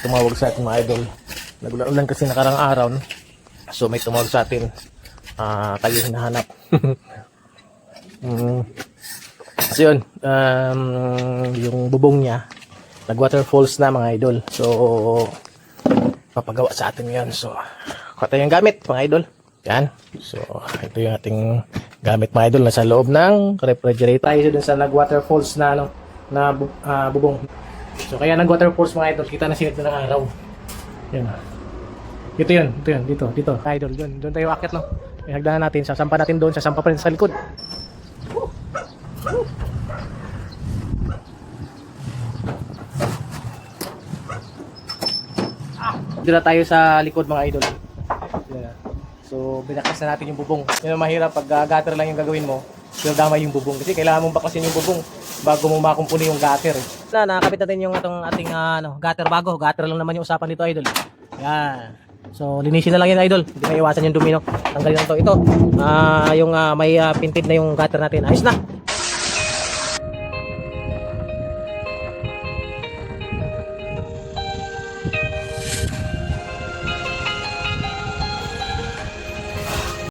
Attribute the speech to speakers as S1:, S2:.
S1: tumawag sa atin mga idol. Nagulan kasi nakarang araw, no? So may tumawag sa atin. Tayo hinahanap. So yun, yung bubong niya nag-waterfalls na mga idol. So papagawa sa atin yan. So kata yung gamit mga idol. Yan. So ito yung ating gamit mga idol. Nasa loob ng refrigerator. Tayo dun sa nag-waterfalls na ano, na bubong. So kaya nag-waterfalls mga idol. Kita na sinit na ng araw. Yan. Ito yun. Dito. Idol, doon tayo akit, no? May hagdanan natin. Sasampa natin doon. Sasampa pa rin sa likod. Dito na tayo sa likod mga idol. Yeah. So binakas na natin yung bubong. Yun ang mahirap pag gutter lang yung gagawin mo. Pero damay yung bubong kasi kailangan mong bakasin yung bubong bago mo makumpuni yung gutter. Nakakabit natin yung ating gutter bago. Gutter lang naman yung usapan dito idol. Yan. So linisin na lang yan idol. Hindi na iwasan yung dumi, no. Tanggalin lang to. Ito yung may pinted na yung gutter natin. Ayos na.